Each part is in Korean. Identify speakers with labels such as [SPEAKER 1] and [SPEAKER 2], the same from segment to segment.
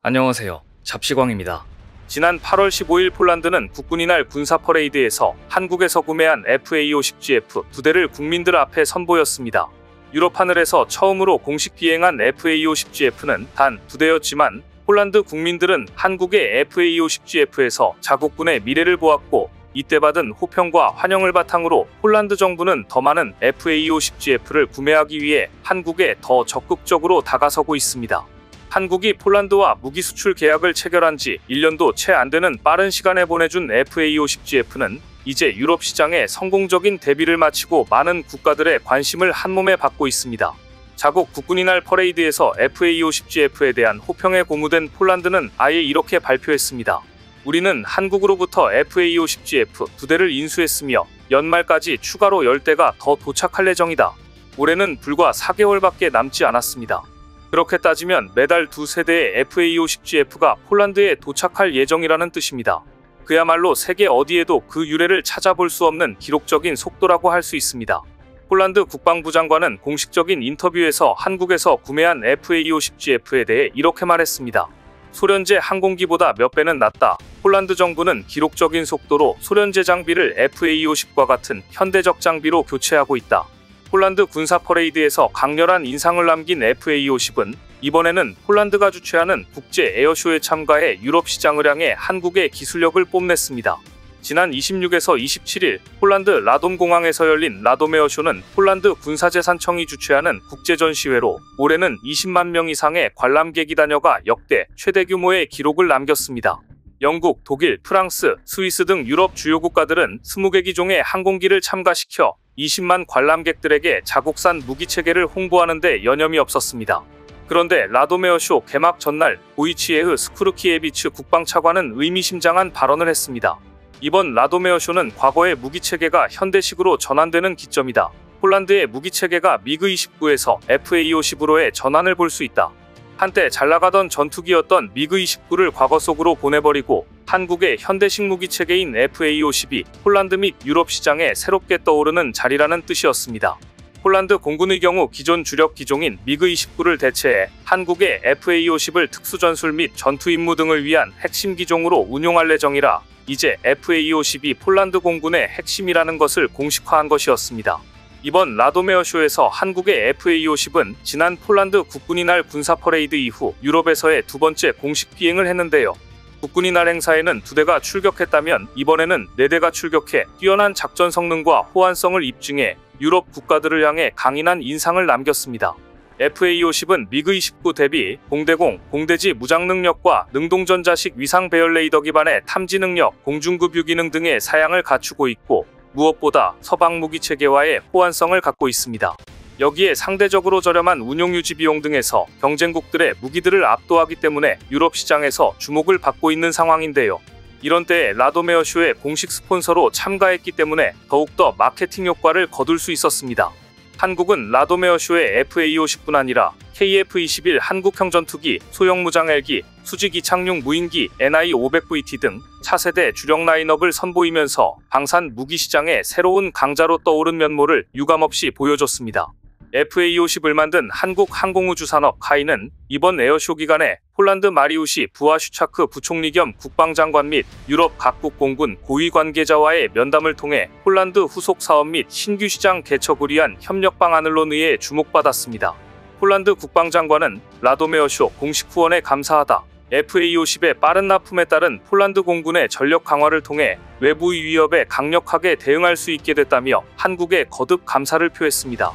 [SPEAKER 1] 안녕하세요. 잡시광입니다. 지난 8월 15일 폴란드는 국군이 날 군사 퍼레이드에서 한국에서 구매한 FA-50GF 2대를 국민들 앞에 선보였습니다. 유럽 하늘에서 처음으로 공식 비행한 FA-50GF는 단 2대였지만 폴란드 국민들은 한국의 FA-50GF에서 자국군의 미래를 보았고, 이때 받은 호평과 환영을 바탕으로 폴란드 정부는 더 많은 FA-50GF를 구매하기 위해 한국에 더 적극적으로 다가서고 있습니다. 한국이 폴란드와 무기 수출 계약을 체결한 지 1년도 채 안 되는 빠른 시간에 보내준 FA-50GF는 이제 유럽 시장에 성공적인 데뷔를 마치고 많은 국가들의 관심을 한몸에 받고 있습니다. 자국 국군이 날 퍼레이드에서 FA-50GF에 대한 호평에 고무된 폴란드는 아예 이렇게 발표했습니다. 우리는 한국으로부터 FA-50GF 2대를 인수했으며 연말까지 추가로 10대가 더 도착할 예정이다. 올해는 불과 4개월밖에 남지 않았습니다. 그렇게 따지면 매달 2세대의 FA-50GF가 폴란드에 도착할 예정이라는 뜻입니다. 그야말로 세계 어디에도 그 유래를 찾아볼 수 없는 기록적인 속도라고 할 수 있습니다. 폴란드 국방부 장관은 공식적인 인터뷰에서 한국에서 구매한 FA-50GF에 대해 이렇게 말했습니다. 소련제 항공기보다 몇 배는 낫다. 폴란드 정부는 기록적인 속도로 소련제 장비를 FA-50과 같은 현대적 장비로 교체하고 있다. 폴란드 군사 퍼레이드에서 강렬한 인상을 남긴 FA-50은 이번에는 폴란드가 주최하는 국제 에어쇼에 참가해 유럽 시장을 향해 한국의 기술력을 뽐냈습니다. 지난 26에서 27일 폴란드 라돔 공항에서 열린 라돔 에어쇼는 폴란드 군사재산청이 주최하는 국제전시회로 올해는 20만 명 이상의 관람객이 다녀가 역대 최대 규모의 기록을 남겼습니다. 영국, 독일, 프랑스, 스위스 등 유럽 주요 국가들은 20개 기종의 항공기를 참가시켜 20만 관람객들에게 자국산 무기체계를 홍보하는 데 여념이 없었습니다. 그런데 라돔 에어쇼 개막 전날 보이치에흐 스쿠르키에비츠 국방차관은 의미심장한 발언을 했습니다. 이번 라돔 에어쇼는 과거의 무기체계가 현대식으로 전환되는 기점이다. 폴란드의 무기체계가 미그-29에서 FA-50으로의 전환을 볼 수 있다. 한때 잘나가던 전투기였던 미그-29를 과거 속으로 보내버리고 한국의 현대식 무기체계인 FA-50이 폴란드 및 유럽 시장에 새롭게 떠오르는 자리라는 뜻이었습니다. 폴란드 공군의 경우 기존 주력 기종인 미그-29를 대체해 한국의 FA-50을 특수전술 및 전투 임무 등을 위한 핵심 기종으로 운용할 예정이라 이제 FA-50이 폴란드 공군의 핵심이라는 것을 공식화한 것이었습니다. 이번 라돔 에어쇼에서 한국의 FA-50은 지난 폴란드 국군이 날 군사 퍼레이드 이후 유럽에서의 두 번째 공식 비행을 했는데요. 국군이 날 행사에는 2대가 출격했다면 이번에는 4대가 출격해 뛰어난 작전 성능과 호환성을 입증해 유럽 국가들을 향해 강인한 인상을 남겼습니다. FA-50은 미그-29 대비 공대공, 공대지 무장 능력과 능동전자식 위상 배열 레이더 기반의 탐지 능력, 공중급 유기능 등의 사양을 갖추고 있고 무엇보다 서방 무기 체계와의 호환성을 갖고 있습니다. 여기에 상대적으로 저렴한 운용 유지 비용 등에서 경쟁국들의 무기들을 압도하기 때문에 유럽 시장에서 주목을 받고 있는 상황인데요. 이런 때에 라돔 에어쇼의 공식 스폰서로 참가했기 때문에 더욱더 마케팅 효과를 거둘 수 있었습니다. 한국은 라돔 에어쇼의 FA-50뿐 아니라 KF-21 한국형 전투기, 소형 무장 헬기, 수직 이착륙 무인기 NI-500VT 등 차세대 주력 라인업을 선보이면서 방산 무기 시장의 새로운 강자로 떠오른 면모를 유감없이 보여줬습니다. FA-50을 만든 한국항공우주산업 카이는 이번 에어쇼 기간에 폴란드 마리우시 부하슈차크 부총리 겸 국방장관 및 유럽 각국 공군 고위 관계자와의 면담을 통해 폴란드 후속 사업 및 신규 시장 개척을 위한 협력 방안을 논의해 주목받았습니다. 폴란드 국방장관은 라돔 에어쇼 공식 후원에 감사하다. FA-50의 빠른 납품에 따른 폴란드 공군의 전력 강화를 통해 외부의 위협에 강력하게 대응할 수 있게 됐다며 한국에 거듭 감사를 표했습니다.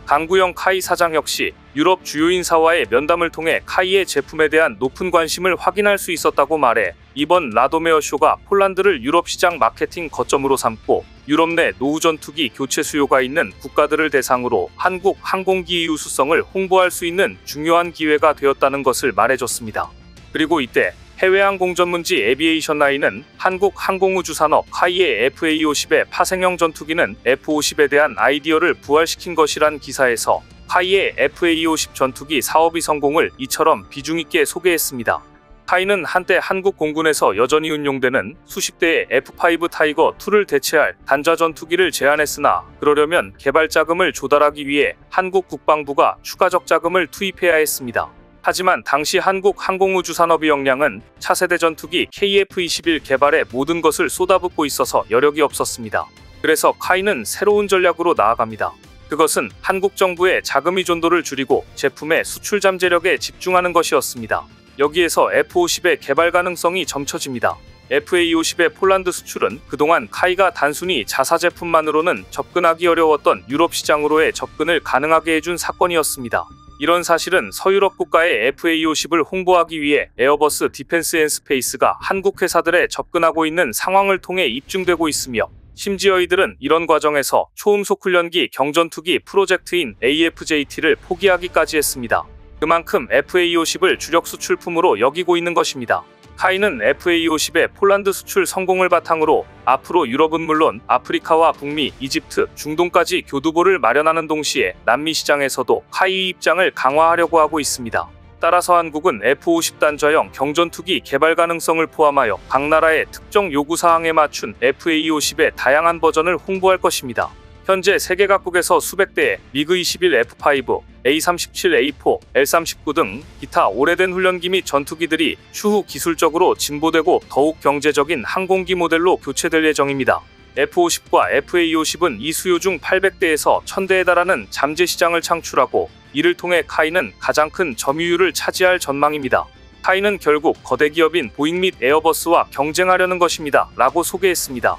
[SPEAKER 1] 강구영 카이 사장 역시 유럽 주요 인사와의 면담을 통해 카이의 제품에 대한 높은 관심을 확인할 수 있었다고 말해 이번 라돔 에어쇼가 폴란드를 유럽 시장 마케팅 거점으로 삼고 유럽 내 노후 전투기 교체 수요가 있는 국가들을 대상으로 한국 항공기의 우수성을 홍보할 수 있는 중요한 기회가 되었다는 것을 말해줬습니다. 그리고 이때 해외항공 전문지 에비에이션 라인은 한국항공우주산업 카이의 FA-50의 파생형 전투기는 F-50에 대한 아이디어를 부활시킨 것이란 기사에서 카이의 FA-50 전투기 사업의 성공을 이처럼 비중있게 소개했습니다. 카이는 한때 한국 공군에서 여전히 운용되는 수십 대의 F-5 타이거2를 대체할 단자 전투기를 제안했으나 그러려면 개발 자금을 조달하기 위해 한국 국방부가 추가적 자금을 투입해야 했습니다. 하지만 당시 한국 항공우주산업의 역량은 차세대 전투기 KF-21 개발에 모든 것을 쏟아붓고 있어서 여력이 없었습니다. 그래서 카이는 새로운 전략으로 나아갑니다. 그것은 한국 정부의 자금 의존도를 줄이고 제품의 수출 잠재력에 집중하는 것이었습니다. 여기에서 F-50의 개발 가능성이 점쳐집니다. FA-50의 폴란드 수출은 그동안 카이가 단순히 자사 제품만으로는 접근하기 어려웠던 유럽 시장으로의 접근을 가능하게 해준 사건이었습니다. 이런 사실은 서유럽 국가의 FA-50을 홍보하기 위해 에어버스 디펜스 앤 스페이스가 한국 회사들에 접근하고 있는 상황을 통해 입증되고 있으며, 심지어 이들은 이런 과정에서 초음속 훈련기 경전투기 프로젝트인 AFJT를 포기하기까지 했습니다. 그만큼 FA-50을 주력 수출품으로 여기고 있는 것입니다. 카이는 FA-50의 폴란드 수출 성공을 바탕으로 앞으로 유럽은 물론 아프리카와 북미, 이집트, 중동까지 교두보를 마련하는 동시에 남미 시장에서도 카이의 입장을 강화하려고 하고 있습니다. 따라서 한국은 F-50 단좌형 경전투기 개발 가능성을 포함하여 각 나라의 특정 요구사항에 맞춘 FA-50의 다양한 버전을 홍보할 것입니다. 현재 세계 각국에서 수백 대의 미그-21 F5, A-37, A4, L-39 등 기타 오래된 훈련기 및 전투기들이 추후 기술적으로 진보되고 더욱 경제적인 항공기 모델로 교체될 예정입니다. F-50과 FA-50은 이 수요 중 800대에서 1000대에 달하는 잠재 시장을 창출하고, 이를 통해 카이는 가장 큰 점유율을 차지할 전망입니다. 카이는 결국 거대 기업인 보잉 및 에어버스와 경쟁하려는 것입니다 라고 소개했습니다.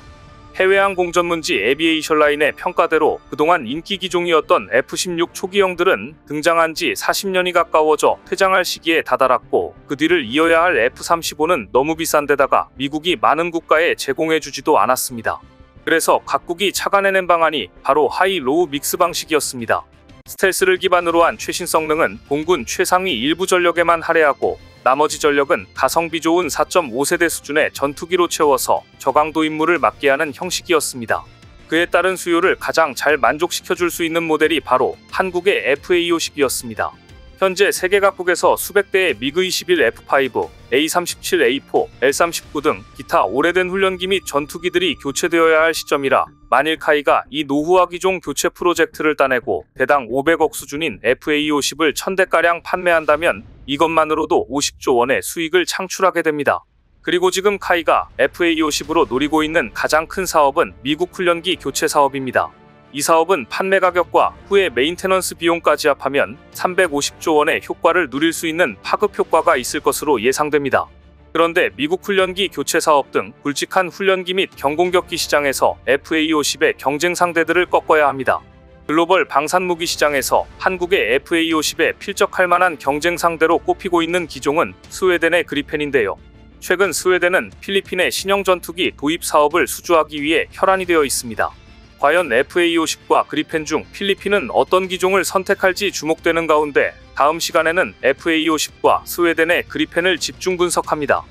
[SPEAKER 1] 해외항공 전문지 에비에이션 라인의 평가대로 그동안 인기 기종이었던 F-16 초기형들은 등장한 지 40년이 가까워져 퇴장할 시기에 다다랐고, 그 뒤를 이어야 할 F-35는 너무 비싼 데다가 미국이 많은 국가에 제공해주지도 않았습니다. 그래서 각국이 착안해낸 방안이 바로 하이-로우 믹스 방식이었습니다. 스텔스를 기반으로 한 최신 성능은 공군 최상위 일부 전력에만 할애하고, 나머지 전력은 가성비 좋은 4.5세대 수준의 전투기로 채워서 저강도 임무를 맡게 하는 형식이었습니다. 그에 따른 수요를 가장 잘 만족시켜줄 수 있는 모델이 바로 한국의 FA-50이었습니다. 현재 세계 각국에서 수백 대의 미그-21 F5, A-37, A4, L-39 등 기타 오래된 훈련기 및 전투기들이 교체되어야 할 시점이라, 만일 카이가 이 노후화 기종 교체 프로젝트를 따내고 대당 500억 수준인 FA-50을 1000대가량 판매한다면 이것만으로도 50조 원의 수익을 창출하게 됩니다. 그리고 지금 카이가 FA-50으로 노리고 있는 가장 큰 사업은 미국 훈련기 교체 사업입니다. 이 사업은 판매 가격과 후에 메인테넌스 비용까지 합하면 350조 원의 효과를 누릴 수 있는 파급 효과가 있을 것으로 예상됩니다. 그런데 미국 훈련기 교체 사업 등 굵직한 훈련기 및 경공격기 시장에서 FA-50의 경쟁 상대들을 꺾어야 합니다. 글로벌 방산무기 시장에서 한국의 FA-50에 필적할 만한 경쟁 상대로 꼽히고 있는 기종은 스웨덴의 그리펜인데요. 최근 스웨덴은 필리핀의 신형 전투기 도입 사업을 수주하기 위해 혈안이 되어 있습니다. 과연 FA-50과 그리펜 중 필리핀은 어떤 기종을 선택할지 주목되는 가운데, 다음 시간에는 FA-50과 스웨덴의 그리펜을 집중 분석합니다.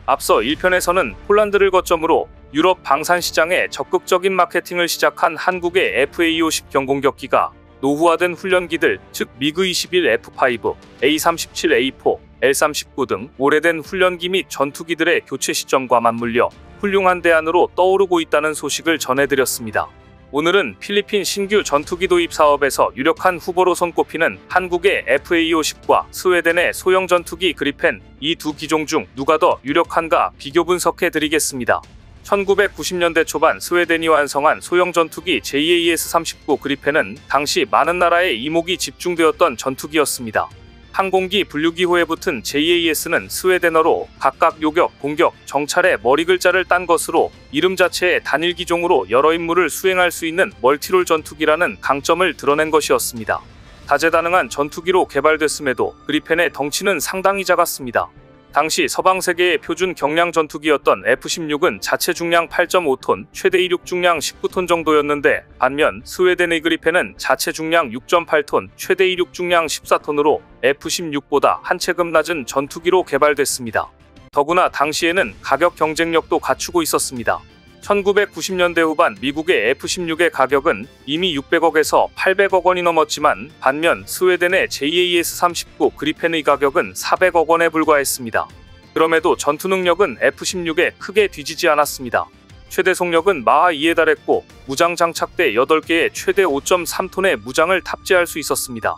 [SPEAKER 1] 앞서 1편에서는 폴란드를 거점으로 유럽 방산 시장에 적극적인 마케팅을 시작한 한국의 FA-50 경공격기가 노후화된 훈련기들, 즉 미그-21 F5, A-37, A4, L-39 등 오래된 훈련기 및 전투기들의 교체 시점과 맞물려 훌륭한 대안으로 떠오르고 있다는 소식을 전해드렸습니다. 오늘은 필리핀 신규 전투기 도입 사업에서 유력한 후보로 손꼽히는 한국의 FA-50과 스웨덴의 소형 전투기 그리펜, 이 두 기종 중 누가 더 유력한가 비교 분석해 드리겠습니다. 1990년대 초반 스웨덴이 완성한 소형 전투기 JAS-39 그리펜은 당시 많은 나라의 이목이 집중되었던 전투기였습니다. 항공기 분류기호에 붙은 JAS는 스웨덴어로 각각 요격, 공격, 정찰의 머리 글자를 딴 것으로 이름 자체의 단일 기종으로 여러 임무를 수행할 수 있는 멀티롤 전투기라는 강점을 드러낸 것이었습니다. 다재다능한 전투기로 개발됐음에도 그리펜의 덩치는 상당히 작았습니다. 당시 서방 세계의 표준 경량 전투기였던 F-16은 자체 중량 8.5톤, 최대 이륙 중량 19톤 정도였는데, 반면 스웨덴의 그리펜은 자체 중량 6.8톤, 최대 이륙 중량 14톤으로 F-16보다 한 체급 낮은 전투기로 개발됐습니다. 더구나 당시에는 가격 경쟁력도 갖추고 있었습니다. 1990년대 후반 미국의 F-16의 가격은 이미 600억에서 800억 원이 넘었지만, 반면 스웨덴의 JAS-39 그리펜의 가격은 400억 원에 불과했습니다. 그럼에도 전투 능력은 F-16에 크게 뒤지지 않았습니다. 최대 속력은 마하 2에 달했고, 무장 장착대 8개에 최대 5.3톤의 무장을 탑재할 수 있었습니다.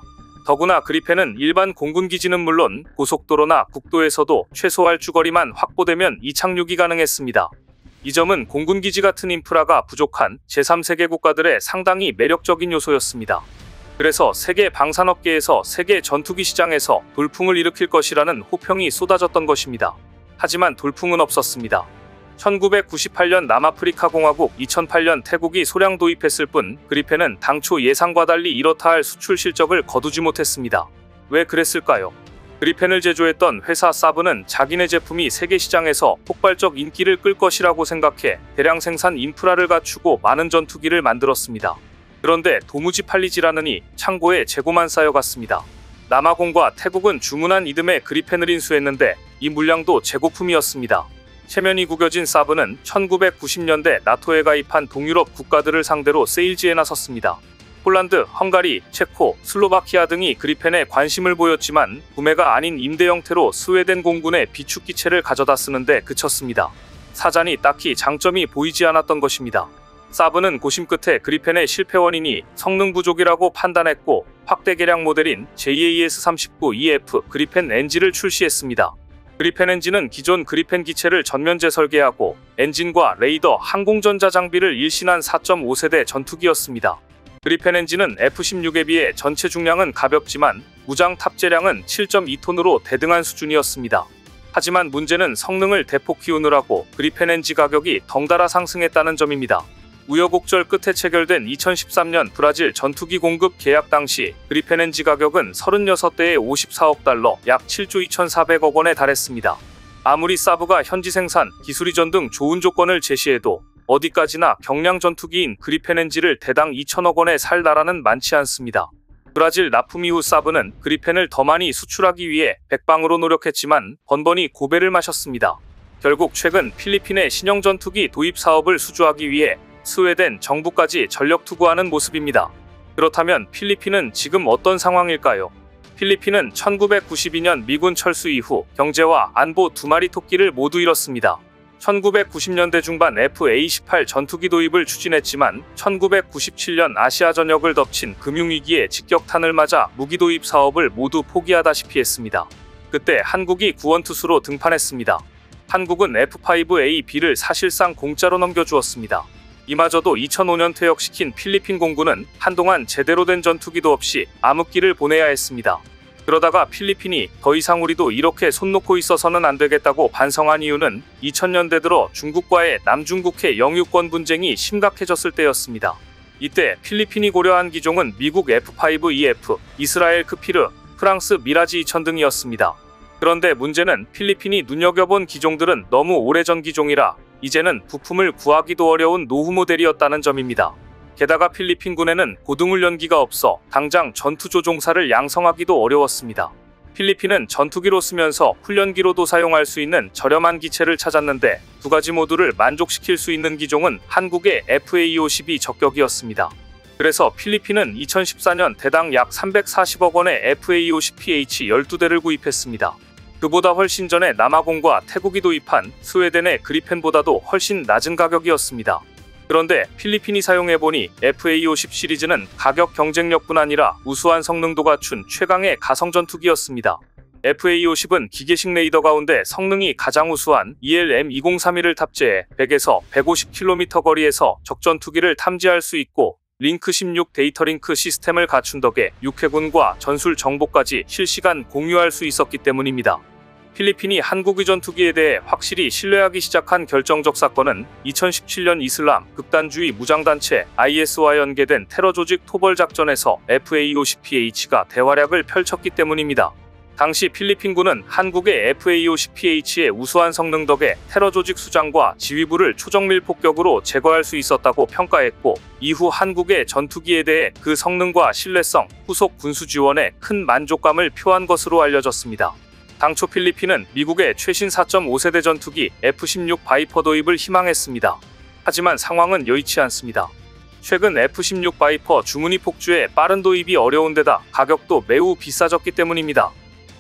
[SPEAKER 1] 더구나 그리펜은 일반 공군기지는 물론 고속도로나 국도에서도 최소 활주거리만 확보되면 이착륙이 가능했습니다. 이 점은 공군기지 같은 인프라가 부족한 제3세계 국가들의 상당히 매력적인 요소였습니다. 그래서 세계 방산업계에서 세계 전투기 시장에서 돌풍을 일으킬 것이라는 호평이 쏟아졌던 것입니다. 하지만 돌풍은 없었습니다. 1998년 남아프리카 공화국, 2008년 태국이 소량 도입했을 뿐 그리펜은 당초 예상과 달리 이렇다 할 수출 실적을 거두지 못했습니다. 왜 그랬을까요? 그리펜을 제조했던 회사 사브는 자기네 제품이 세계 시장에서 폭발적 인기를 끌 것이라고 생각해 대량 생산 인프라를 갖추고 많은 전투기를 만들었습니다. 그런데 도무지 팔리질 않으니 창고에 재고만 쌓여갔습니다. 남아공과 태국은 주문한 이듬해 그리펜을 인수했는데 이 물량도 재고품이었습니다. 체면이 구겨진 사브는 1990년대 나토에 가입한 동유럽 국가들을 상대로 세일즈에 나섰습니다. 폴란드, 헝가리, 체코, 슬로바키아 등이 그리펜에 관심을 보였지만 구매가 아닌 임대 형태로 스웨덴 공군의 비축기체를 가져다 쓰는데 그쳤습니다. 사잔이 딱히 장점이 보이지 않았던 것입니다. 사브는 고심 끝에 그리펜의 실패 원인이 성능 부족이라고 판단했고 확대 개량 모델인 JAS-39EF 그리펜 NG를 출시했습니다. 그리펜 엔진은 기존 그리펜 기체를 전면 재설계하고 엔진과 레이더, 항공전자 장비를 일신한 4.5세대 전투기였습니다. 그리펜 엔진은 F-16에 비해 전체 중량은 가볍지만 무장 탑재량은 7.2톤으로 대등한 수준이었습니다. 하지만 문제는 성능을 대폭 키우느라고 그리펜 엔진 가격이 덩달아 상승했다는 점입니다. 우여곡절 끝에 체결된 2013년 브라질 전투기 공급 계약 당시 그리펜 엔진 가격은 36대에 54억 달러, 약 7조 2,400억 원에 달했습니다. 아무리 사브가 현지 생산, 기술 이전 등 좋은 조건을 제시해도 어디까지나 경량 전투기인 그리펜 엔진을 대당 2천억 원에 살 나라는 많지 않습니다. 브라질 납품 이후 사브는 그리펜을 더 많이 수출하기 위해 백방으로 노력했지만 번번이 고배를 마셨습니다. 결국 최근 필리핀의 신형 전투기 도입 사업을 수주하기 위해 스웨덴 정부까지 전력 투구하는 모습입니다. 그렇다면 필리핀은 지금 어떤 상황일까요? 필리핀은 1992년 미군 철수 이후 경제와 안보 두 마리 토끼를 모두 잃었습니다. 1990년대 중반 F-A-18 전투기 도입을 추진했지만 1997년 아시아 전역을 덮친 금융위기에 직격탄을 맞아 무기 도입 사업을 모두 포기하다시피 했습니다. 그때 한국이 구원투수로 등판했습니다. 한국은 F-5A-B를 사실상 공짜로 넘겨주었습니다. 이마저도 2005년 퇴역시킨 필리핀 공군은 한동안 제대로 된 전투기도 없이 암흑기를 보내야 했습니다. 그러다가 필리핀이 더 이상 우리도 이렇게 손 놓고 있어서는 안 되겠다고 반성한 이유는 2000년대 들어 중국과의 남중국해 영유권 분쟁이 심각해졌을 때였습니다. 이때 필리핀이 고려한 기종은 미국 F-5EF, 이스라엘 크피르, 프랑스 미라지 2000 등이었습니다. 그런데 문제는 필리핀이 눈여겨본 기종들은 너무 오래전 기종이라 이제는 부품을 구하기도 어려운 노후 모델이었다는 점입니다. 게다가 필리핀군에는 고등훈련기가 없어 당장 전투조종사를 양성하기도 어려웠습니다. 필리핀은 전투기로 쓰면서 훈련기로도 사용할 수 있는 저렴한 기체를 찾았는데 두 가지 모두를 만족시킬 수 있는 기종은 한국의 FA-50이 적격이었습니다. 그래서 필리핀은 2014년 대당 약 340억 원의 FA-50PH 12대를 구입했습니다. 그보다 훨씬 전에 남아공과 태국이 도입한 스웨덴의 그리펜보다도 훨씬 낮은 가격이었습니다. 그런데 필리핀이 사용해보니 FA-50 시리즈는 가격 경쟁력뿐 아니라 우수한 성능도 갖춘 최강의 가성전투기였습니다. FA-50은 기계식 레이더 가운데 성능이 가장 우수한 ELM-2031을 탑재해 100에서 150km 거리에서 적전투기를 탐지할 수 있고 링크 16 데이터 링크 시스템을 갖춘 덕에 육해군과 전술 정보까지 실시간 공유할 수 있었기 때문입니다. 필리핀이 한국의 전투기에 대해 확실히 신뢰하기 시작한 결정적 사건은 2017년 이슬람 극단주의 무장단체 IS와 연계된 테러 조직 토벌 작전에서 FA-50PH가 대활약을 펼쳤기 때문입니다. 당시 필리핀군은 한국의 FA-50PH의 우수한 성능 덕에 테러 조직 수장과 지휘부를 초정밀 폭격으로 제거할 수 있었다고 평가했고 이후 한국의 전투기에 대해 그 성능과 신뢰성, 후속 군수 지원에 큰 만족감을 표한 것으로 알려졌습니다. 당초 필리핀은 미국의 최신 4.5세대 전투기 F-16 바이퍼 도입을 희망했습니다. 하지만 상황은 여의치 않습니다. 최근 F-16 바이퍼 주문이 폭주해 빠른 도입이 어려운 데다 가격도 매우 비싸졌기 때문입니다.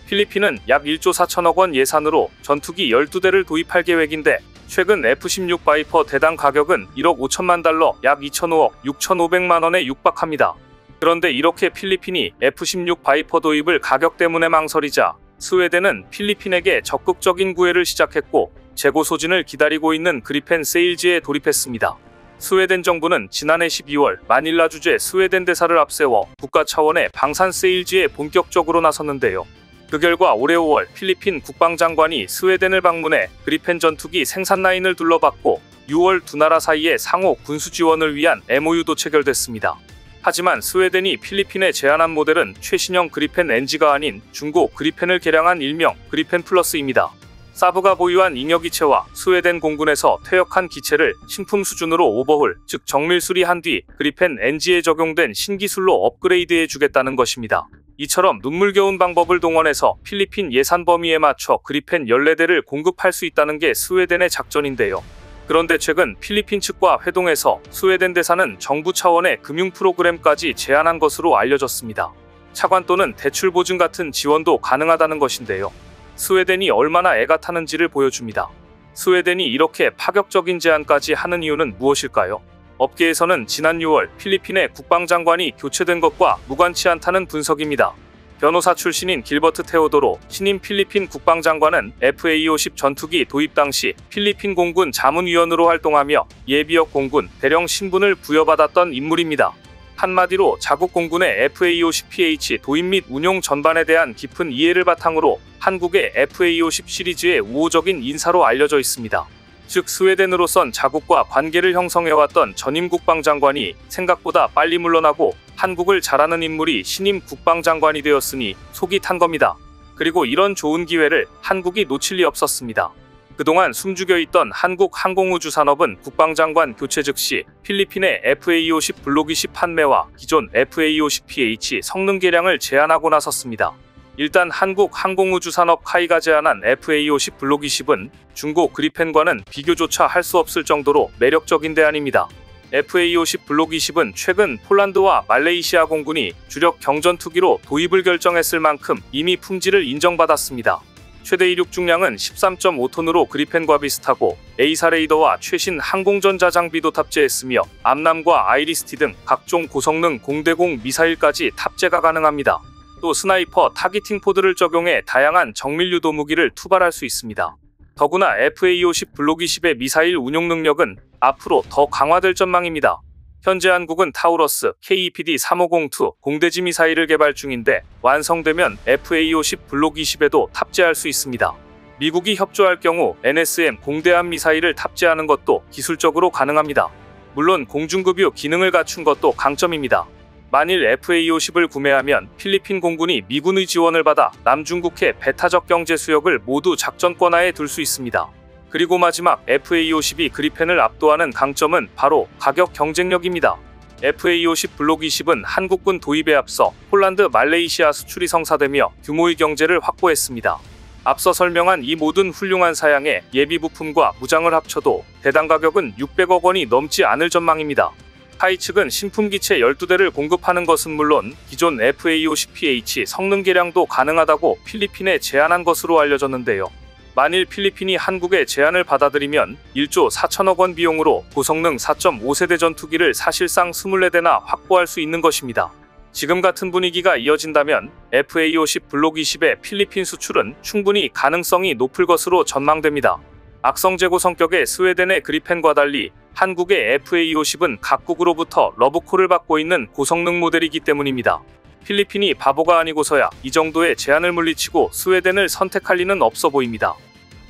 [SPEAKER 1] 필리핀은 약 1조 4천억 원 예산으로 전투기 12대를 도입할 계획인데 최근 F-16 바이퍼 대당 가격은 1억 5천만 달러, 약 2,005억 6,500만 원에 육박합니다. 그런데 이렇게 필리핀이 F-16 바이퍼 도입을 가격 때문에 망설이자 스웨덴은 필리핀에게 적극적인 구애를 시작했고 재고 소진을 기다리고 있는 그리펜 세일즈에 돌입했습니다. 스웨덴 정부는 지난해 12월 마닐라 주재 스웨덴 대사를 앞세워 국가 차원의 방산 세일즈에 본격적으로 나섰는데요. 그 결과 올해 5월 필리핀 국방장관이 스웨덴을 방문해 그리펜 전투기 생산 라인을 둘러봤고 6월 두 나라 사이에 상호 군수 지원을 위한 MOU도 체결됐습니다. 하지만 스웨덴이 필리핀에 제안한 모델은 최신형 그리펜 NG가 아닌 중고 그리펜을 개량한 일명 그리펜 플러스입니다. 사브가 보유한 잉여기체와 스웨덴 공군에서 퇴역한 기체를 신품 수준으로 오버홀, 즉 정밀 수리한 뒤 그리펜 NG에 적용된 신기술로 업그레이드해 주겠다는 것입니다. 이처럼 눈물겨운 방법을 동원해서 필리핀 예산 범위에 맞춰 그리펜 14대를 공급할 수 있다는 게 스웨덴의 작전인데요. 그런데 최근 필리핀 측과 회동해서 스웨덴 대사는 정부 차원의 금융 프로그램까지 제안한 것으로 알려졌습니다. 차관 또는 대출 보증 같은 지원도 가능하다는 것인데요. 스웨덴이 얼마나 애가 타는지를 보여줍니다. 스웨덴이 이렇게 파격적인 제안까지 하는 이유는 무엇일까요? 업계에서는 지난 6월 필리핀의 국방장관이 교체된 것과 무관치 않다는 분석입니다. 변호사 출신인 길버트 테오도로 신임 필리핀 국방장관은 FA-50 전투기 도입 당시 필리핀 공군 자문위원으로 활동하며 예비역 공군 대령 신분을 부여받았던 인물입니다. 한마디로 자국 공군의 FA-50PH 도입 및 운용 전반에 대한 깊은 이해를 바탕으로 한국의 FA-50 시리즈의 우호적인 인사로 알려져 있습니다. 즉 스웨덴으로선 자국과 관계를 형성해왔던 전임 국방장관이 생각보다 빨리 물러나고 한국을 잘하는 인물이 신임 국방장관이 되었으니 속이 탄 겁니다. 그리고 이런 좋은 기회를 한국이 놓칠 리 없었습니다. 그동안 숨죽여 있던 한국 항공우주 산업은 국방장관 교체 즉시 필리핀의 FA-50 블록 20 판매와 기존 FA-50PH 성능 개량을 제안하고 나섰습니다. 일단 한국 항공우주 산업 카이가 제안한 FA-50 블록 20은 중고 그리펜과는 비교조차 할 수 없을 정도로 매력적인 대안입니다. FA-50 블록 20은 최근 폴란드와 말레이시아 공군이 주력 경전투기로 도입을 결정했을 만큼 이미 품질을 인정받았습니다. 최대 이륙 중량은 13.5톤으로 그리펜과 비슷하고 A사 레이더와 최신 항공전자 장비도 탑재했으며 암람과 아이리스티 등 각종 고성능 공대공 미사일까지 탑재가 가능합니다. 또 스나이퍼 타기팅 포드를 적용해 다양한 정밀 유도 무기를 투발할 수 있습니다. 더구나 FA-50 블록 20의 미사일 운용 능력은 앞으로 더 강화될 전망입니다. 현재 한국은 타우러스 KEPD-3502 공대지 미사일을 개발 중인데 완성되면 FA-50 블록 20에도 탑재할 수 있습니다. 미국이 협조할 경우 NSM 공대함 미사일을 탑재하는 것도 기술적으로 가능합니다. 물론 공중급유 기능을 갖춘 것도 강점입니다. 만일 FA-50을 구매하면 필리핀 공군이 미군의 지원을 받아 남중국해 배타적 경제 수역을 모두 작전 권하에 둘 수 있습니다. 그리고 마지막 FA-50이 그리펜을 압도하는 강점은 바로 가격 경쟁력입니다. FA-50 블록 20은 한국군 도입에 앞서 폴란드, 말레이시아 수출이 성사되며 규모의 경제를 확보했습니다. 앞서 설명한 이 모든 훌륭한 사양에 예비 부품과 무장을 합쳐도 대당 가격은 600억 원이 넘지 않을 전망입니다. 카이 측은 신품 기체 12대를 공급하는 것은 물론 기존 FA-50PH 성능 개량도 가능하다고 필리핀에 제안한 것으로 알려졌는데요. 만일 필리핀이 한국의 제안을 받아들이면 1조 4천억 원 비용으로 고성능 4.5세대 전투기를 사실상 24대나 확보할 수 있는 것입니다. 지금 같은 분위기가 이어진다면 FA-50 블록 20의 필리핀 수출은 충분히 가능성이 높을 것으로 전망됩니다. 악성 재고 성격의 스웨덴의 그리펜과 달리 한국의 FA-50은 각국으로부터 러브콜을 받고 있는 고성능 모델이기 때문입니다. 필리핀이 바보가 아니고서야 이 정도의 제한을 물리치고 스웨덴을 선택할 리는 없어 보입니다.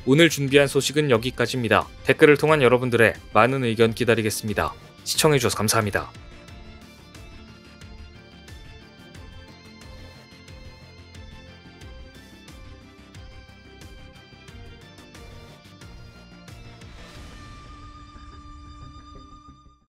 [SPEAKER 2] 오늘 준비한 소식은 여기까지입니다. 댓글을 통한 여러분들의 많은 의견 기다리겠습니다. 시청해주셔서 감사합니다.